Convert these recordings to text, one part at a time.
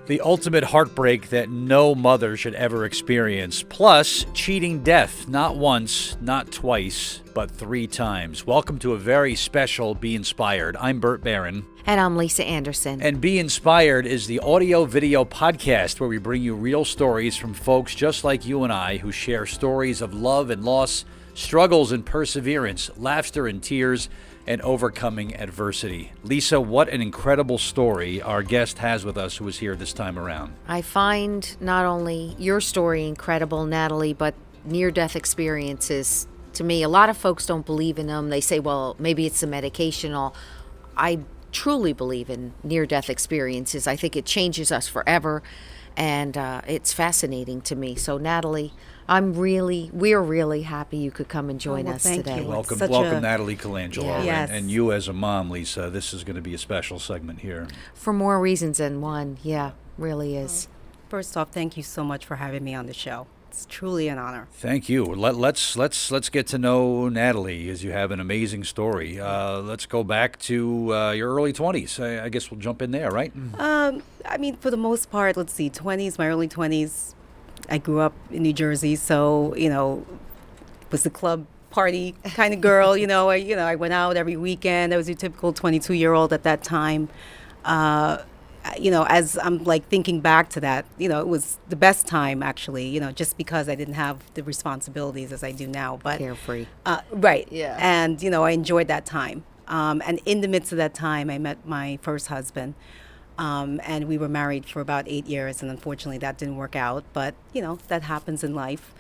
The ultimate heartbreak that no mother should ever experience. Plus, cheating death, not once, not twice, but 3 times. Welcome to a very special Be Inspired. I'm Bert Barron. And I'm Lisa Anderson. And Be Inspired is the audio-video podcast where we bring you real stories from folks just like you and I who share stories of love and loss, struggles and perseverance, laughter and tears, and overcoming adversity. Lisa, what an incredible story our guest has with us who is here this time around. I find not only your story incredible, Natalie, but near-death experiences. To me, a lot of folks don't believe in them. They say, well, maybe it's the medication. I truly believe in near-death experiences. I think it changes us forever, and it's fascinating to me. So, Natalie, we're really happy you could come and join us today. You. Welcome, Natalie Colangelo. Yeah. Yes. And you as a mom, Lisa, this is going to be a special segment here. For more reasons than one, yeah, really is. First off, thank you so much for having me on the show. It's truly an honor. Thank you. Let's get to know Natalie, as you have an amazing story. Let's go back to your early 20s. I guess we'll jump in there, right? I mean, for the most part, let's see, 20s, my early 20s. I grew up in New Jersey, so, was the club party kind of girl. I went out every weekend. I was a typical 22-year-old at that time. As I'm thinking back to that, it was the best time actually, just because I didn't have the responsibilities as I do now. But carefree. Right. Yeah. And, I enjoyed that time. And in the midst of that time, I met my first husband. And we were married for about 8 years, and unfortunately that didn't work out. But, that happens in life.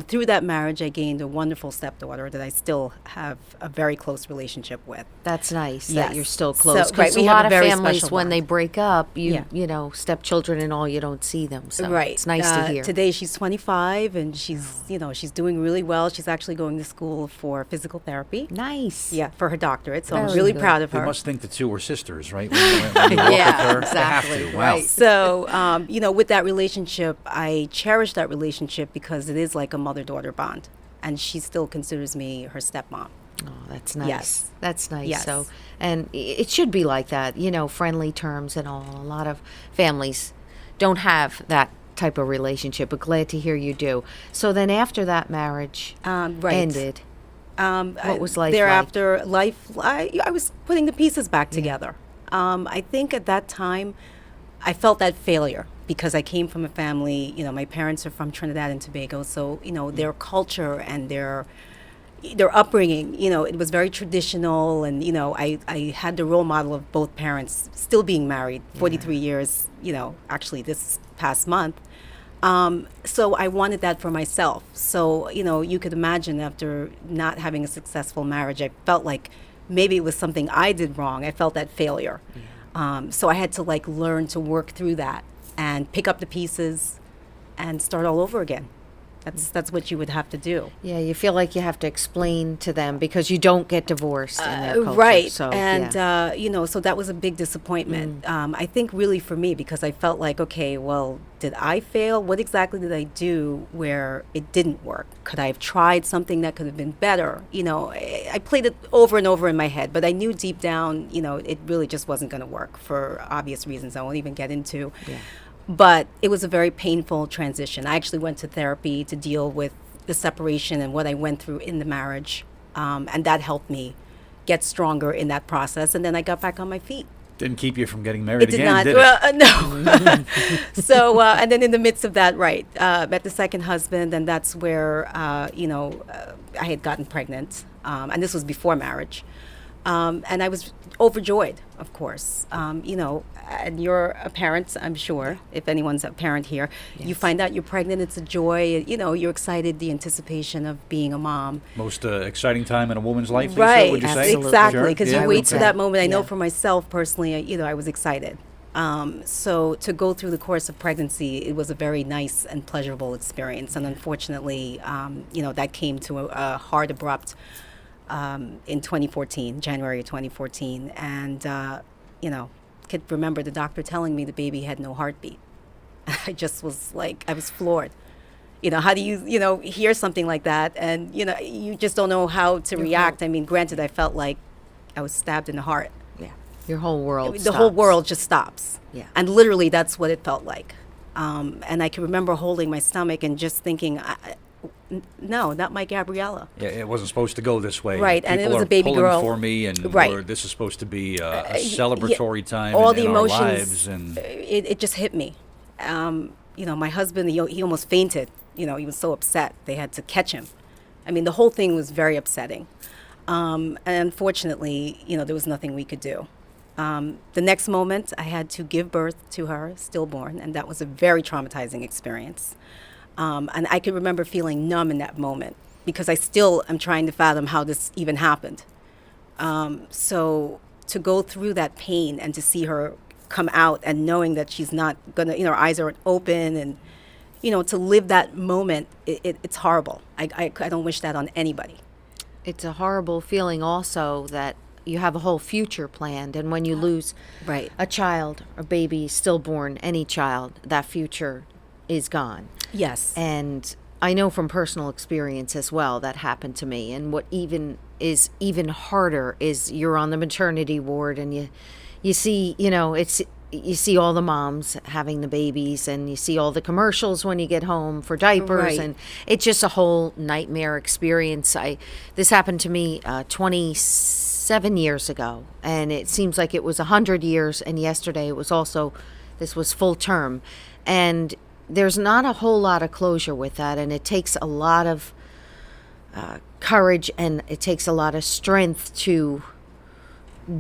Through that marriage, I gained a wonderful stepdaughter that I still have a very close relationship with. That's nice Yes. that you're still close. So, right, Because we a have lot a of very families, special when bond. they break up, Yeah. stepchildren and all, you don't see them. So Right. it's nice to hear. Today she's 25, and she's doing really well. She's actually going to school for physical therapy. Nice. Yeah, for her doctorate. So I'm Very really good. proud of They her. must think the two were sisters, right? When you walk with her. Exactly. They have to. Wow. Right. So, with that relationship, I cherish that relationship because it is like a mother-daughter bond. And she still considers me her stepmom. Oh, that's nice. Yes. That's nice. Yes. So, and it should be like that, friendly terms and all. A lot of families don't have that type of relationship, but glad to hear you do. So then after that marriage Right. ended, what was life thereafter? I was putting the pieces back together. I think at that time, I felt that failure because I came from a family. My parents are from Trinidad and Tobago, so their culture and their upbringing. It was very traditional, and I had the role model of both parents still being married, 43 years. Actually this past month. So I wanted that for myself. So, you could imagine after not having a successful marriage, I felt like maybe it was something I did wrong. I felt that failure. So I had to learn to work through that and pick up the pieces and start all over again. That's what you would have to do. Yeah, you feel like you have to explain to them because you don't get divorced in their culture. Right. So, and, yeah. So that was a big disappointment. I think really for me, because I felt like, okay, well, did I fail? What exactly did I do where it didn't work? Could I have tried something that could have been better? I played it over and over in my head, but I knew deep down, it really just wasn't going to work for obvious reasons I won't even get into. Yeah. But it was a very painful transition. I actually went to therapy to deal with the separation and what I went through in the marriage. And that helped me get stronger in that process. And then I got back on my feet. Didn't keep you from getting married It did again, not. did it? Well, no. So, and then in the midst of that, right, met the second husband. And that's where, I had gotten pregnant. And this was before marriage. And I was overjoyed, of course. And you're a parent, I'm sure, if anyone's a parent here. Yes. You find out you're pregnant, it's a joy. You're excited, the anticipation of being a mom. Most exciting time in a woman's life, Lisa, Right, would you say? Absolutely. exactly, because Sure. you Yeah, wait okay. to that moment. I know Yeah. for myself personally, I was excited. So to go through the course of pregnancy, it was a very nice and pleasurable experience. And unfortunately, that came to a hard, abrupt in 2014, January of 2014. And, could remember the doctor telling me the baby had no heartbeat. I just was I was floored. How do you, hear something like that? And, you just don't know how to react. I mean, granted, I felt like I was stabbed in the heart. Yeah. Your whole world The whole stops. world just stops. Yeah. And literally, that's what it felt like. And I can remember holding my stomach and just thinking, no, not my Gabriella. Yeah, it wasn't supposed to go this way. Right, and it People was are a baby pulling girl. for me, and Right. or this is supposed to be a celebratory time All in the our emotions, lives. And it just hit me. My husband, he almost fainted. He was so upset. They had to catch him. I mean, the whole thing was very upsetting. And unfortunately, there was nothing we could do. The next moment, I had to give birth to her, stillborn, and that was a very traumatizing experience. And I could remember feeling numb in that moment because I still am trying to fathom how this even happened. So to go through that pain and to see her come out and knowing that she's not going to, her eyes are open and, to live that moment, it's horrible. I don't wish that on anybody. It's a horrible feeling also that you have a whole future planned, and when you lose Right. a child, a baby, stillborn, any child, that future is gone. Yes. And I know from personal experience as well that happened to me. And what is even harder is you're on the maternity ward and you see, you see all the moms having the babies, and you see all the commercials when you get home for diapers, Right. and it's just a whole nightmare experience. This happened to me 27 years ago, and it seems like it was 100 years, and yesterday it was also, this was full term. And there's not a whole lot of closure with that, and it takes a lot of courage, and it takes a lot of strength to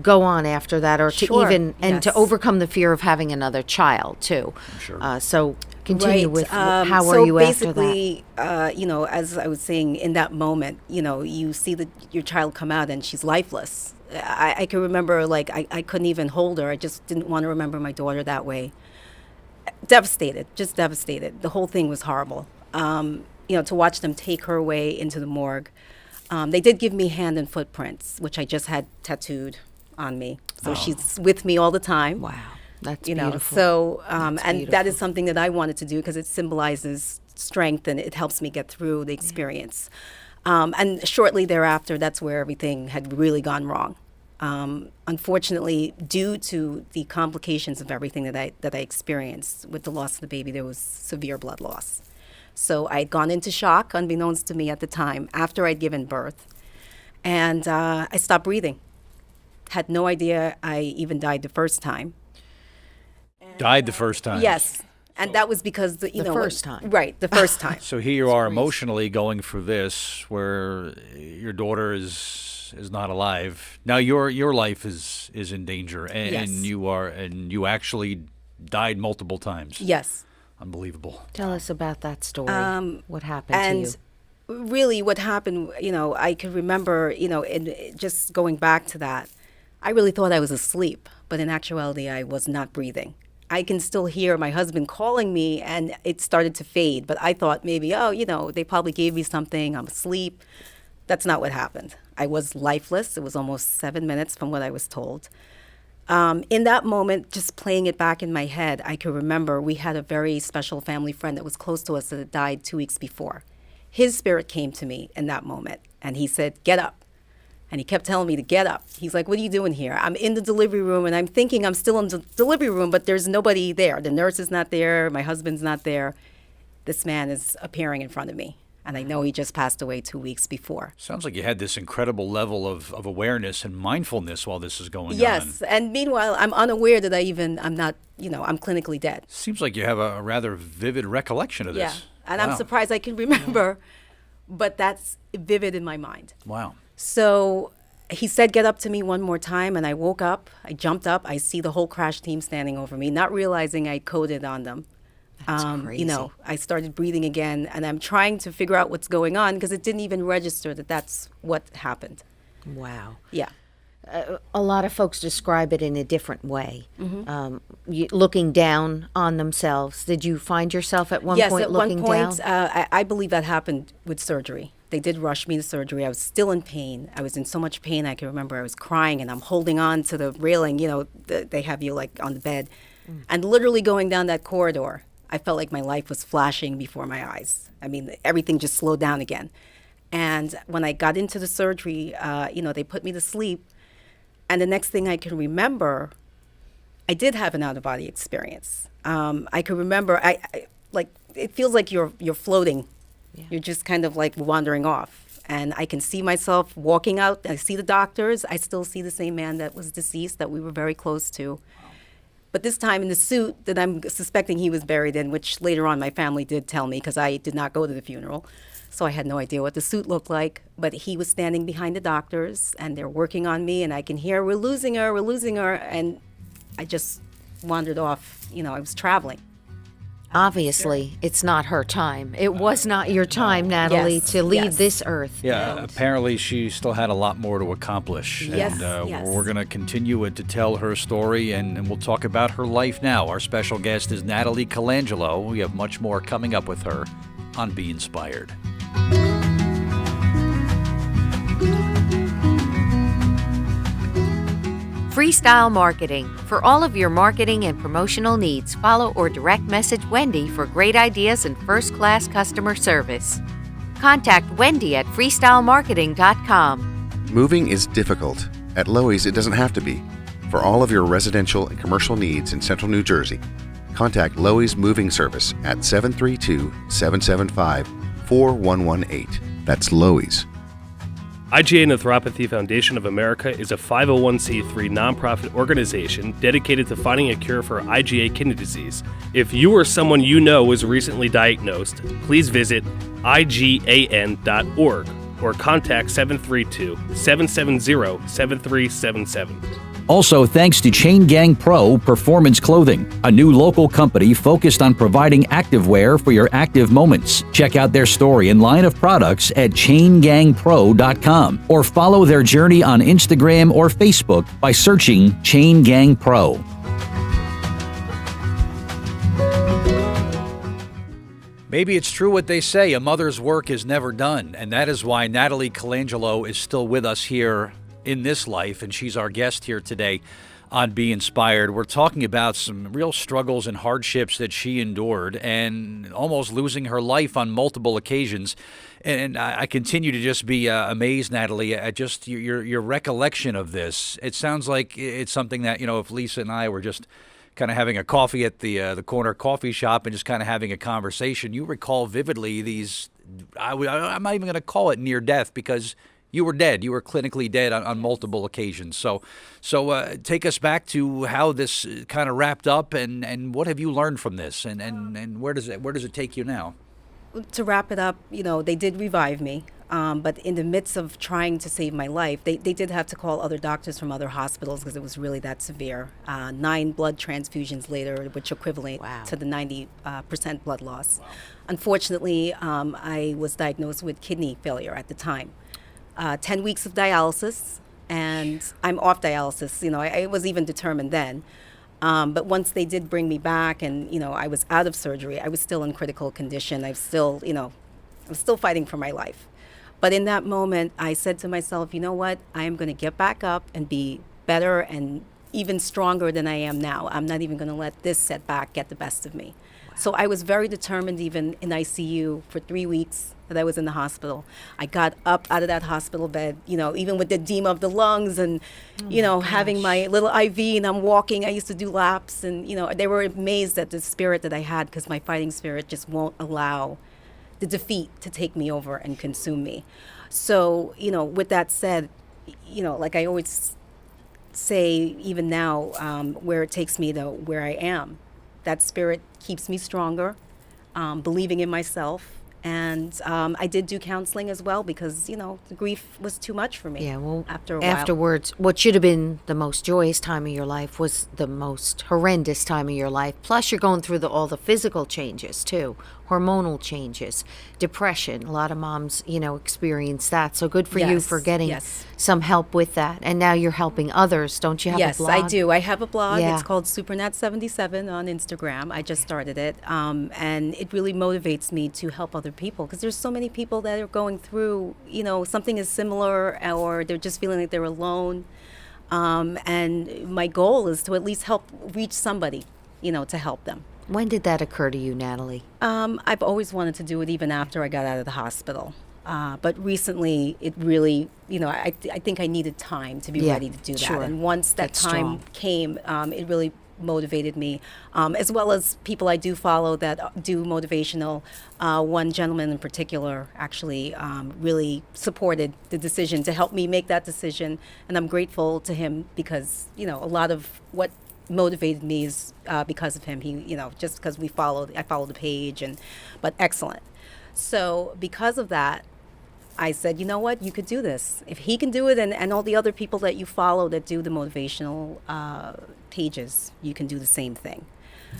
go on after that, or to Sure, even and to yes. overcome the fear of having another child too. Sure. So continue Right. with how so are you after that? basically, as I was saying, in that moment, you see your child come out and she's lifeless. I can remember, like, I couldn't even hold her. I just didn't want to remember my daughter that way. Devastated, just devastated. The whole thing was horrible. To watch them take her away into the morgue. They did give me hand and footprints, which I just had tattooed on me. So she's with me all the time. Wow, that's you know beautiful. so That's and that beautiful. is something that I wanted to do because it symbolizes strength and it helps me get through the experience. And shortly thereafter, that's where everything had really gone wrong. Unfortunately, due to the complications of everything that I experienced with the loss of the baby, there was severe blood loss. So I'd gone into shock, unbeknownst to me at the time, after I'd given birth, and I stopped breathing. Had no idea I even died the first time. died the first time. Yes, and that was because the first time. right? The first time. So here you are emotionally going through this, where your daughter is not alive. Now your life is in danger, and Yes. you actually died multiple times. Yes. Unbelievable. Tell us about that story. What happened And to you? really what happened, I could remember, in just going back to that, I really thought I was asleep, but in actuality, I was not breathing. I can still hear my husband calling me, and it started to fade, but I thought maybe, they probably gave me something, I'm asleep. That's not what happened. I was lifeless. It was almost 7 minutes from what I was told. In that moment, just playing it back in my head, I could remember we had a very special family friend that was close to us that had died 2 weeks before. His spirit came to me in that moment, and he said, "Get up." And he kept telling me to get up. He's like, "What are you doing here?" I'm in the delivery room, and I'm thinking I'm still in the delivery room, but there's nobody there. The nurse is not there. My husband's not there. This man is appearing in front of me, and I know he just passed away 2 weeks before. Sounds like you had this incredible level of awareness and mindfulness while this is going on. Yes, and meanwhile, I'm unaware that I'm not, I'm clinically dead. Seems like you have a rather vivid recollection of Yeah, this. and Wow. I'm surprised I can remember, but that's vivid in my mind. Wow. So he said, "Get up to me one more time." And I woke up, I jumped up, I see the whole crash team standing over me, not realizing I coded on them. That's crazy. I started breathing again, and I'm trying to figure out what's going on because it didn't even register that that's what happened. Wow. Yeah. A lot of folks describe it in a different way. Mm-hmm. Looking down on themselves. Did you find yourself at one Yes, point at looking one point, down? I believe that happened with surgery. They did rush me to surgery. I was still in pain. I was in so much pain. I can remember I was crying, and I'm holding on to the railing. They have you like on the bed, and literally going down that corridor. I felt like my life was flashing before my eyes. I mean, everything just slowed down again. And when I got into the surgery, they put me to sleep. And the next thing I can remember, I did have an out-of-body experience. I could remember, like, it feels like you're floating. Yeah. You're just kind of like wandering off. And I can see myself walking out. I see the doctors. I still see the same man that was deceased that we were very close to. But this time in the suit that I'm suspecting he was buried in, which later on my family did tell me because I did not go to the funeral. So I had no idea what the suit looked like. But he was standing behind the doctors, and they're working on me, and I can hear, we're losing her, we're losing her. And I just wandered off. I was traveling. Obviously, it's not her time. It was not your time, Natalie, Yes, to leave yes. this earth. Yeah, apparently she still had a lot more to accomplish. Yes, And yes. we're going to continue to tell her story, and we'll talk about her life now. Our special guest is Natalie Colangelo. We have much more coming up with her on Be Inspired. Freestyle Marketing. For all of your marketing and promotional needs, follow or direct message Wendy for great ideas and first-class customer service. Contact Wendy at freestylemarketing.com. Moving is difficult. At Lowe's, it doesn't have to be. For all of your residential and commercial needs in Central New Jersey, contact Lowe's Moving Service at 732-775-4118. That's Lowe's. IgA Nephropathy Foundation of America is a 501c3 nonprofit organization dedicated to finding a cure for IgA kidney disease. If you or someone you know was recently diagnosed, please visit IGAN.org or contact 732-770-7377. Also, thanks to Chain Gang Pro Performance Clothing, a new local company focused on providing activewear for your active moments. Check out their story and line of products at chaingangpro.com or follow their journey on Instagram or Facebook by searching Chain Gang Pro. Maybe it's true what they say, a mother's work is never done, and that is why Natalie Colangelo is still with us here in this life, and she's our guest here today on Be Inspired. We're talking about some real struggles and hardships that she endured and almost losing her life on multiple occasions. And I continue to just be amazed, Natalie, at just your recollection of this. It sounds like it's something that, if Lisa and I were just kind of having a coffee at the corner coffee shop and just kind of having a conversation, you recall vividly these, I'm not even going to call it near death because you were dead. You were clinically dead on multiple occasions. So take us back to how this kind of wrapped up, and what have you learned from this, and where does it take you now? To wrap it up, they did revive me. But in the midst of trying to save my life, they did have to call other doctors from other hospitals because it was really that severe. 9 blood transfusions later, which equivalent to the 90% blood loss. Wow. Unfortunately, I was diagnosed with kidney failure at the time. 10 weeks of dialysis, and I'm off dialysis. I was even determined then. But once they did bring me back and, I was out of surgery, I was still in critical condition. I was still fighting for my life. But in that moment, I said to myself, you know what? I am going to get back up and be better and even stronger than I am now. I'm not even going to let this setback get the best of me. Wow. So I was very determined, even in ICU for 3 weeks that I was in the hospital. I got up out of that hospital bed, even with the edema of the lungs and, having my little IV, and I'm walking. I used to do laps, and, they were amazed at the spirit that I had because my fighting spirit just won't allow the defeat to take me over and consume me. So, with that said, like I always say, even now, where it takes me to where I am, that spirit keeps me stronger, believing in myself. And I did do counseling as well because, the grief was too much for me. Yeah, well, after a while. Afterwards, what should have been the most joyous time of your life was the most horrendous time of your life. Plus, you're going through all the physical changes, too. Hormonal changes, depression. A lot of moms, experience that. So good for you for getting some help with that. And now you're helping others. Don't you have a blog? Yes, I do. I have a blog. Yeah. It's called SuperNat77 on Instagram. I just started it. And it really motivates me to help other people because there's so many people that are going through, something is similar, or they're just feeling like they're alone. And my goal is to at least help reach somebody, to help them. When did that occur to you, Natalie? I've always wanted to do it even after I got out of the hospital. But recently, it really, I think I needed time to be Yeah, ready to do that. sure. And once that That's time strong. came, it really motivated me, as well as people I do follow that do motivational. One gentleman in particular actually really supported the decision to help me make that decision. And I'm grateful to him because, a lot of what motivated me is because of him. He, just because I followed the page, but excellent. So because of that, I said, you know what, you could do this. If he can do it, and all the other people that you follow that do the motivational pages, you can do the same thing.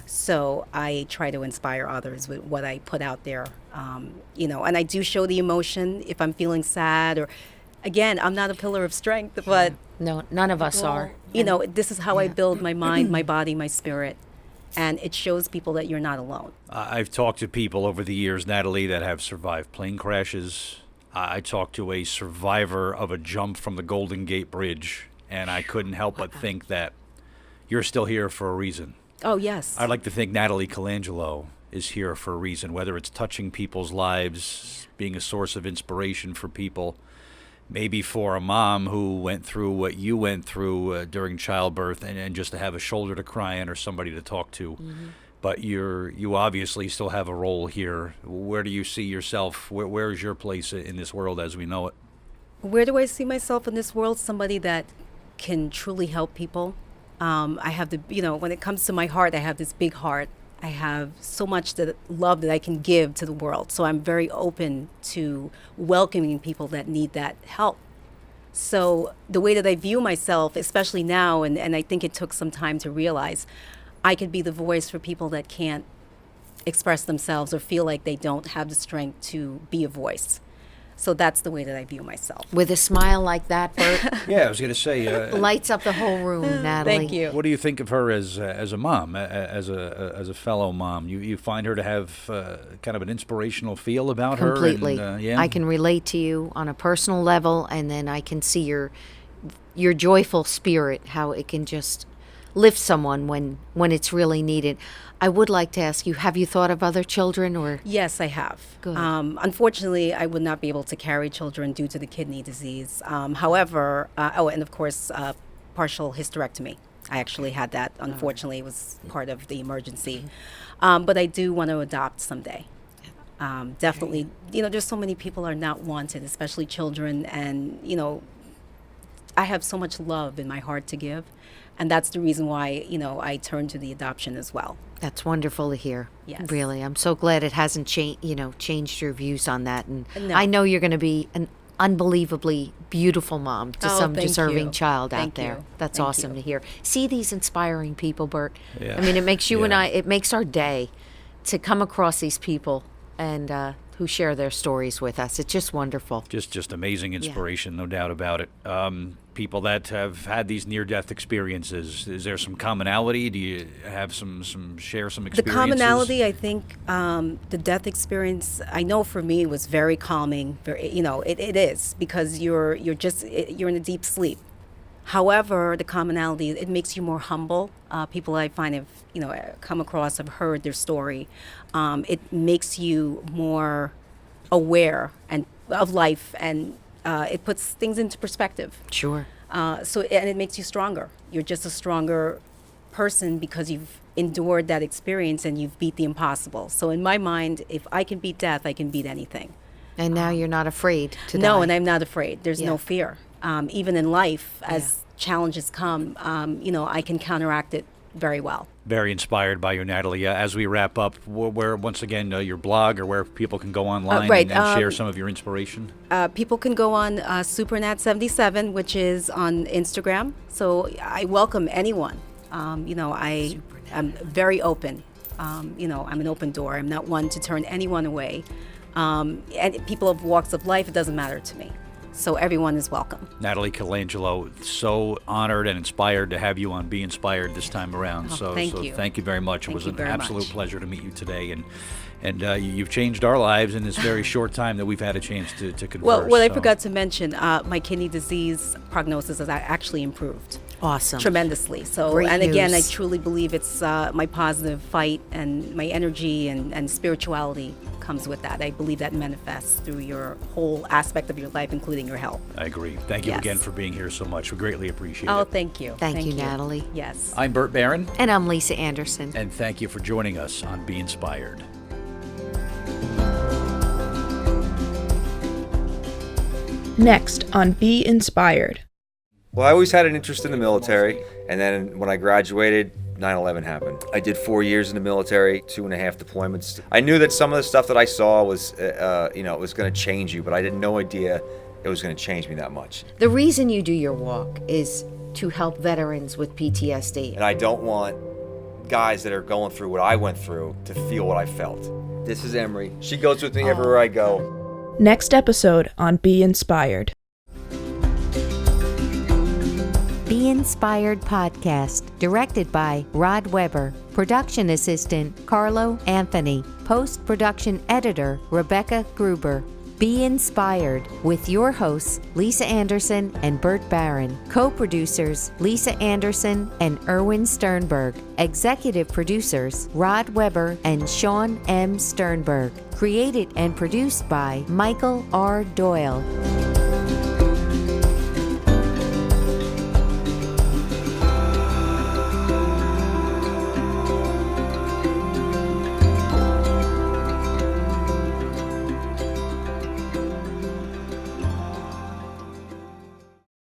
So I try to inspire others with what I put out there, and I do show the emotion if I'm feeling sad, or again, I'm not a pillar of strength, but No, none of us are. this is how I build my mind, my body, my spirit. And it shows people that you're not alone. I've talked to people over the years, Natalie, that have survived plane crashes. I talked to a survivor of a jump from the Golden Gate Bridge, and I couldn't help but think that you're still here for a reason. Oh, yes. I'd like to think Natalie Colangelo is here for a reason, whether it's touching people's lives, being a source of inspiration for people, maybe for a mom who went through what you went through during childbirth, and just to have a shoulder to cry on or somebody to talk to. Mm-hmm. But you obviously still have a role here. Where do you see yourself? Where is your place in this world as we know it? Where do I see myself in this world? Somebody that can truly help people. I have when it comes to my heart, I have this big heart. I have so much love that I can give to the world. So I'm very open to welcoming people that need that help. So the way that I view myself, especially now, and I think it took some time to realize, I could be the voice for people that can't express themselves or feel like they don't have the strength to be a voice. So that's the way that I view myself. With a smile like that, Bert, Yeah, I was going to say. lights up the whole room, Natalie. Thank you. What do you think of her as a mom, as a fellow mom? You find her to have kind of an inspirational feel about Completely. her? And, yeah? I can relate to you on a personal level, and then I can see your joyful spirit, how it can just lift someone when it's really needed. I would like to ask you, have you thought of other children, or? Yes, I have. Good. Unfortunately, I would not be able to carry children due to the kidney disease. However, and of course, partial hysterectomy. I actually had that. Unfortunately, it was part of the emergency. But I do want to adopt someday. Definitely, there's so many people are not wanted, especially children. And, I have so much love in my heart to give. And that's the reason why, I turned to the adoption as well. That's wonderful to hear. Yes. Really, I'm so glad it hasn't changed your views on that. And No. I know you're going to be an unbelievably beautiful mom to Oh, some thank deserving you. child out Thank there. you. That's Thank awesome you. to hear. See these inspiring people, Bert. Yeah. I mean, it makes you and Yeah. it makes our day to come across these people and who share their stories with us. It's just wonderful. Just amazing inspiration, no doubt about it. People that have had these near-death experiences, is there some commonality? Do you have share some The experiences? commonality, I think, the death experience, I know for me was very calming. It is because you're in a deep sleep. However, the commonality, it makes you more humble. People I find have, come across, have heard their story. It makes you more aware of life, and it puts things into perspective. Sure. And it makes you stronger. You're just a stronger person because you've endured that experience and you've beat the impossible. So in my mind, if I can beat death, I can beat anything. And now you're not afraid to die. No, and I'm not afraid. There's Yeah. no fear. Even in life, as challenges come, I can counteract it very well. Very inspired by you, Natalie. As we wrap up, where once again, your blog or where people can go online right, and share some of your inspiration? People can go on SuperNat77, which is on Instagram. So I welcome anyone. I'm very open. I'm an open door. I'm not one to turn anyone away. And people of walks of life, it doesn't matter to me. So everyone is welcome. Natalie Colangelo, so honored and inspired to have you on Be Inspired this time around. Thank you. Thank you very much. Thank It was you an very absolute much. pleasure to meet you today, and you've changed our lives in this very short time that we've had a chance to converse. Well, what I So, forgot to mention, my kidney disease prognosis has actually improved Awesome. tremendously. So, Great and again, I news. truly believe it's my positive fight and my energy and spirituality comes with that. I believe that manifests through your whole aspect of your life, including your health. I agree. Thank you Yes. again for being here so much. We greatly appreciate Oh, it. thank you. Thank you, Natalie. Yes. I'm Bert Barron, And I'm Lisa Anderson. and thank you for joining us on Be Inspired. Next on Be Inspired. Well, I always had an interest in the military, and then when I graduated, 9/11 happened. I did 4 years in the military, 2.5 deployments. I knew that some of the stuff that I saw was, it was going to change you, but I had no idea it was going to change me that much. The reason you do your walk is to help veterans with PTSD. And I don't want guys that are going through what I went through to feel what I felt. This is Emery. She goes with me everywhere I go. Next episode on Be Inspired. Be Inspired podcast, directed by Rod Weber, production assistant Carlo Anthony, post-production editor Rebecca Gruber. Be Inspired with your hosts Lisa Anderson and Bert Barron, co-producers Lisa Anderson and Erwin Sternberg, executive producers Rod Weber and Sean M. Sternberg, created and produced by Michael R. Doyle.